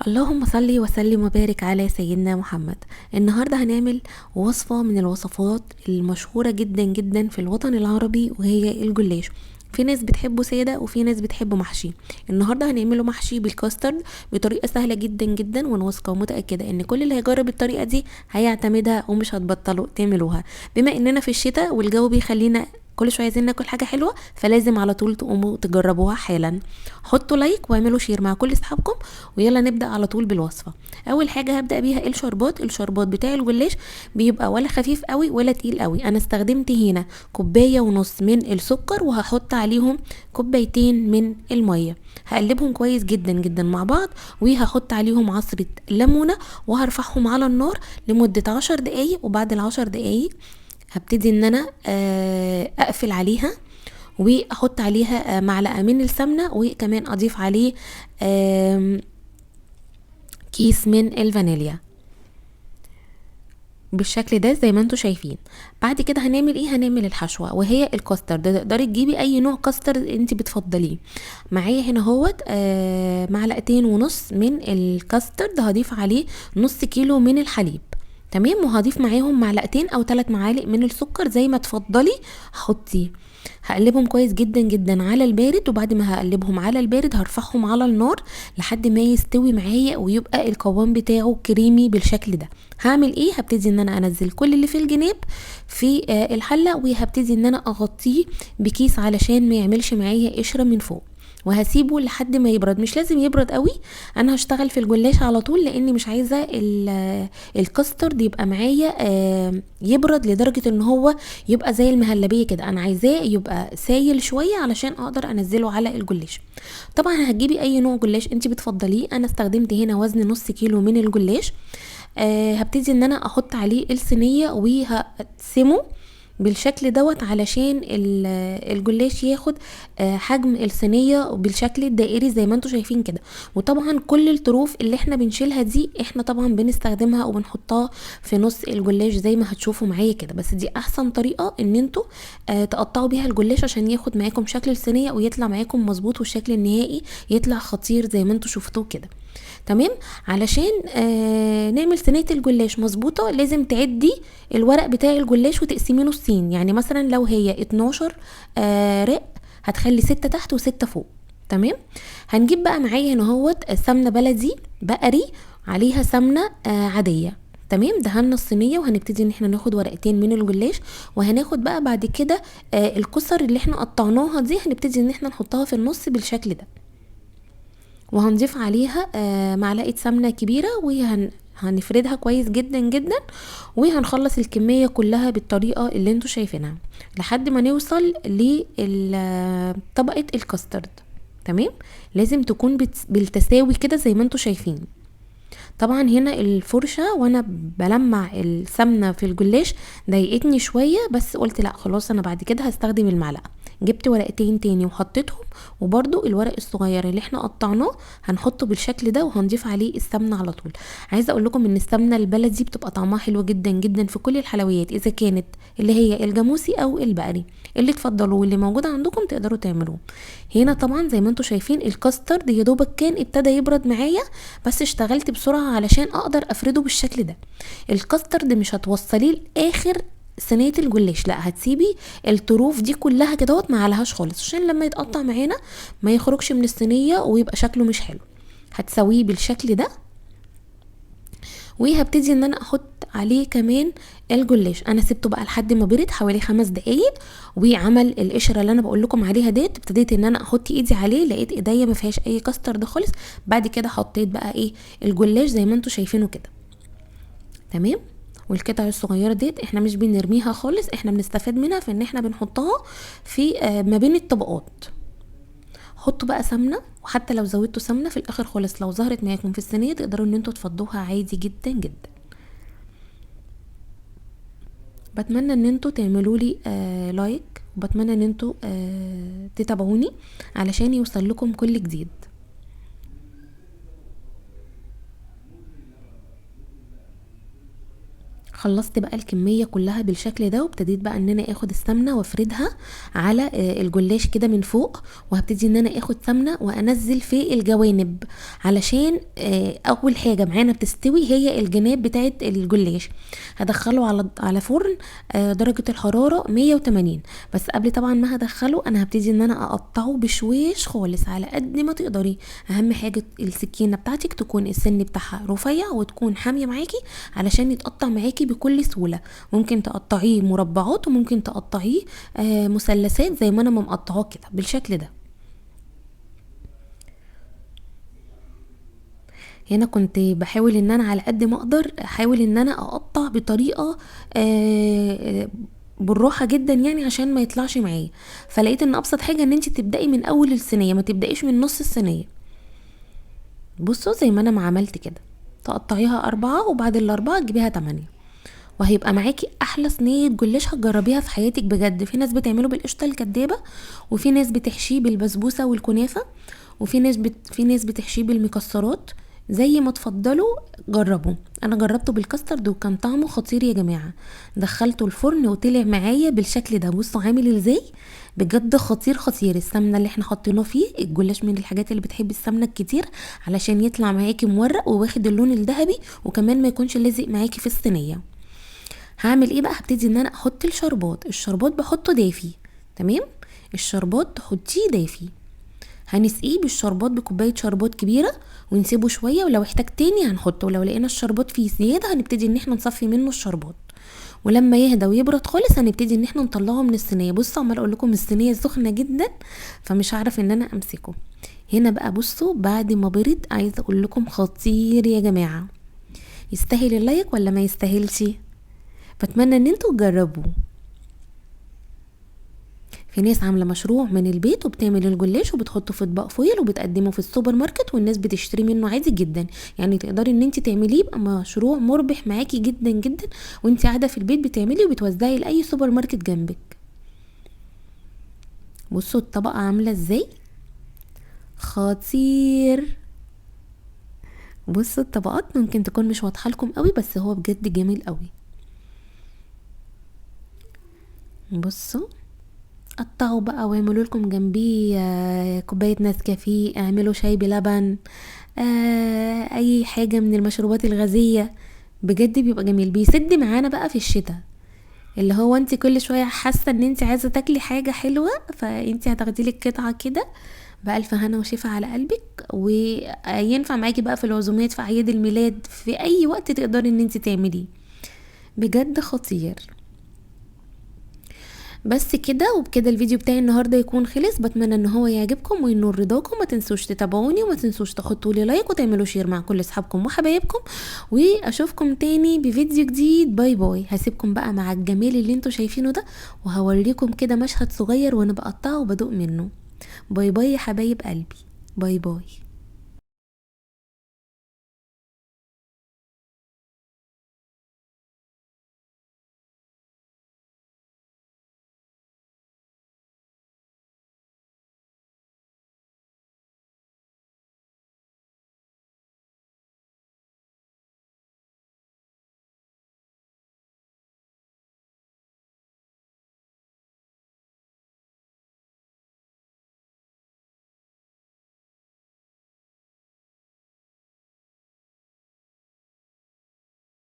اللهم صل وسلم وبارك على سيدنا محمد. النهاردة هنعمل وصفة من الوصفات المشهورة جدا جدا في الوطن العربي، وهي الجلاش. في ناس بتحبه سادة وفي ناس بتحبه محشي. النهاردة هنعمله محشي بالكاسترد بطريقة سهلة جدا جدا، وانا واثقة ومتأكدة ان كل اللي هيجرب الطريقة دي هيعتمدها ومش هتبطلوا تعملوها. بما اننا في الشتاء والجو بيخلينا كل شويه عايزين ناكل حاجه حلوه، فلازم على طول تقوموا تجربوها حالا. حطوا لايك واعملوا شير مع كل اصحابكم، ويلا نبدا على طول بالوصفه. اول حاجه هبدا بيها الشربات بتاع الجلاش بيبقى ولا خفيف قوي ولا تقيل قوي. انا استخدمت هنا كوبايه ونص من السكر، وهحط عليهم كوبايتين من الميه. هقلبهم كويس جدا جدا مع بعض، وهحط عليهم عصره ليمونه، وهرفعهم على النار لمده 10 دقايق. وبعد ال10 دقايق هبتدي ان انا اقفل عليها، واحط عليها معلقه من السمنه، وكمان اضيف عليه كيس من الفانيليا بالشكل ده زي ما انتوا شايفين. بعد كده هنعمل ايه؟ هنعمل الحشوه، وهي الكاسترد. تقدري تجيبي اي نوع كاسترد انت بتفضليه. معايا هنا اهوت 1.5 معلقة من الكاسترد، هضيف عليه نص كيلو من الحليب. تمام. وهضيف معاهم 2 او 3 معالق من السكر زي ما تفضلي حطيه. هقلبهم كويس جدا جدا على البارد، وبعد ما هقلبهم على البارد هرفعهم على النار لحد ما يستوي معايا ويبقى القوام بتاعه كريمي بالشكل ده. هعمل ايه؟ هبتدي ان انا انزل كل اللي في الجناب في الحله، وهبتدي ان انا اغطيه بكيس علشان ما يعملش معايا قشره من فوق، وهسيبه لحد ما يبرد. مش لازم يبرد قوي، انا هشتغل في الجلاش على طول لاني مش عايزه الكاسترد يبقى معايا يبرد لدرجه ان هو يبقى زي المهلبيه كده. انا عايزاه يبقى سايل شويه علشان اقدر انزله على الجلاش. طبعا هتجيبي اي نوع جلاش انت بتفضليه. انا استخدمت هنا وزن نص كيلو من الجلاش. هبتدي ان انا احط عليه الصينيه وهقسمه بالشكل دوت علشان الجلاش ياخد حجم الصينيه بالشكل الدائري زي ما انتوا شايفين كده. وطبعا كل الطروف اللي احنا بنشيلها دي احنا طبعا بنستخدمها وبنحطها في نص الجلاش زي ما هتشوفوا معايا كده. بس دي احسن طريقه ان انتوا تقطعوا بيها الجلاش عشان ياخد معاكم شكل الصينيه ويطلع معاكم مظبوط، والشكل النهائي يطلع خطير زي ما انتوا شفتوه كده. تمام. علشان نعمل صينيه الجلاش مظبوطه لازم تعدي الورق بتاع الجلاش وتقسميه نصين. يعني مثلا لو هي 12 رق، هتخلي 6 تحت و6 فوق. تمام. هنجيب بقى معايا هنا اهوت سمنه بلدي بقري عليها سمنه عاديه. تمام. دهنا الصينيه، وهنبتدي ان احنا ناخد ورقتين من الجلاش، وهناخد بقى بعد كده الكسر اللي احنا قطعناها دي هنبتدي ان احنا نحطها في النص بالشكل ده، وهنضيف عليها معلقة سمنة كبيرة، هنفردها كويس جدا جدا، وهنخلص الكمية كلها بالطريقة اللي انتوا شايفينها لحد ما نوصل لطبقة الكاسترد. تمام. لازم تكون بالتساوي كده زي ما انتوا شايفين. طبعا هنا الفرشة وانا بلمع السمنة في الجلاش ضايقتني شوية، بس قلت لا خلاص انا بعد كده هستخدم المعلقة. جبت ورقتين تاني وحطيتهم، وبرده الورق الصغير اللي احنا قطعناه هنحطه بالشكل ده، وهنضيف عليه السمنة على طول. عايزة اقول لكم ان السمنة البلدي بتبقى طعمها حلو جدا جدا في كل الحلويات، اذا كانت اللي هي الجاموسي او البقري، اللي تفضلوه واللي موجود عندكم تقدروا تعملوه. هنا طبعا زي ما انتوا شايفين الكاسترد يا دوبك كان ابتدى يبرد معايا، بس اشتغلت بسرعة علشان اقدر افرده بالشكل ده. الكاسترد مش هتوصليه لاخر صينيه الجلاش، لا هتسيبي الطروف دي كلها كده ما عليهاش خالص عشان لما يتقطع معانا ما يخرجش من الصينيه ويبقى شكله مش حلو. هتسويه بالشكل ده، وهبتدي ان انا احط عليه كمان الجلاش. انا سبته بقى لحد ما برد حوالي 5 دقايق، وعمل القشره اللي انا بقول لكم عليها ديت. ابتديت ان انا احط ايدي عليه، لقيت ايديا ما فيهاش اي كاسترد خالص. بعد كده حطيت بقى ايه الجلاش زي ما انتوا شايفينه كده. تمام. والقطع الصغيره ديت احنا مش بنرميها خالص، احنا بنستفاد منها في ان احنا بنحطها في ما بين الطبقات. حطوا بقى سمنه، وحتى لو زودتوا سمنه في الاخر خالص لو ظهرت معاكم في الصينيه تقدروا ان انتوا تفضوها عادي جدا جدا. بتمنى ان انتوا تعملوا لي لايك، وبتمنى ان انتوا تتابعوني علشان يوصل لكم كل جديد. خلصت بقى الكمية كلها بالشكل ده، وابتديت بقى ان انا اخد السمنة وافردها على الجلاش كده من فوق، وهبتدي ان انا اخد سمنة وانزل في الجوانب، علشان اول حاجة معانا بتستوي هي الجناب بتاعت الجلاش. هدخله على فرن درجة الحرارة 180. بس قبل طبعا ما هدخله انا هبتدي ان انا اقطعه بشويش خالص على قد ما تقدري. اهم حاجة السكينة بتاعتك تكون السن بتاعها رفيع وتكون حامية معاكي علشان يتقطع معاكي بكل سهولة. ممكن تقطعيه مربعات وممكن تقطعيه مثلثات زي ما انا مقطعاه كده بالشكل ده. هنا كنت بحاول ان انا على قد ما اقدر احاول ان انا اقطع بطريقة بالراحة جدا، يعني عشان ما يطلعش معايا. فلقيت ان ابسط حاجة ان انت تبدأي من اول الصينية، ما تبدأيش من نص الصينية. بصوا زي ما انا ما عملت كده، تقطعيها 4 وبعد ال4 تجيبيها 8، وهيبقى معاكي احلى صينيه جلاش هتجربيها في حياتك بجد. في ناس بتعمله بالقشطه الكدابه، وفي ناس بتحشيه بالبسبوسه والكنافه، وفي في ناس بتحشيه بالمكسرات. زي ما تفضلوا جربوا. انا جربته بالكاسترد وكان طعمه خطير يا جماعه. دخلته الفرن وطلع معايا بالشكل ده، بصوا عامل ازاي، بجد خطير خطير. السمنه اللي احنا حطيناه فيه، الجلاش من الحاجات اللي بتحب السمنه الكتير علشان يطلع معاكي مورق وواخد اللون الذهبي، وكمان ما يكونش لازق معاكي في الصينيه. هعمل ايه بقى؟ هبتدي ان انا احط الشربات بحطه دافي. تمام، الشربات تحطيه دافي. هنسقيه بالشربات بكوبايه شربات كبيره ونسيبه شويه، ولو احتاج تاني هنحطه، ولو لقينا الشربات فيه زياده هنبتدي ان احنا نصفي منه الشربات. ولما يهدى ويبرد خالص هنبتدي ان احنا نطلعه من الصينيه. بصوا عمال اقول لكم الصينيه سخنه جدا فمش هعرف ان انا امسكه. هنا بقى بصوا بعد ما برد، عايزه اقول لكم خطير يا جماعه. يستاهل اللايك ولا ما يستاهلش؟ بتمنى ان انتوا تجربوه. في ناس عامله مشروع من البيت وبتعمل الجلاش وبتحطه في اطباق فويل وبتقدمه في السوبر ماركت والناس بتشتري منه عادي جدا. يعني تقدري ان انت تعمليه، يبقى مشروع مربح معاكي جدا جدا، وانت قاعده في البيت بتعملي وبتوزعي لاي سوبر ماركت جنبك. بصوا الطبقه عامله ازاي، خطير. بصوا الطبقات ممكن تكون مش واضحه لكم قوي، بس هو بجد جميل قوي. بصوا قطعوا بقى واعملوا لكم جنبيه كوبايه نسكافيه، اعملوا شاي بلبن، اي حاجه من المشروبات الغازيه. بجد بيبقى جميل، بيسد معانا بقى في الشتاء، اللي هو انت كل شويه حاسه ان انت عايزه تاكلي حاجه حلوه، فانت هتاخدي لك قطعه كده بألف هنا وشفا على قلبك. وينفع معاكي بقى في العزومات، في اعياد الميلاد، في اي وقت تقدري ان انت تعمليه. بجد خطير. بس كده وبكده الفيديو بتاعي النهارده يكون خلص. بتمنى ان هو يعجبكم وينور رضاكم. ما تنسوش تتابعوني وما تنسوش تحطوا لي لايك وتعملوا شير مع كل اصحابكم وحبايبكم، واشوفكم تاني بفيديو جديد. باي باي. هسيبكم بقى مع الجمال اللي انتوا شايفينه ده، وهوريكم كده مشهد صغير وانا بقطعه وبدوق منه. باي باي يا حبايب قلبي، باي باي.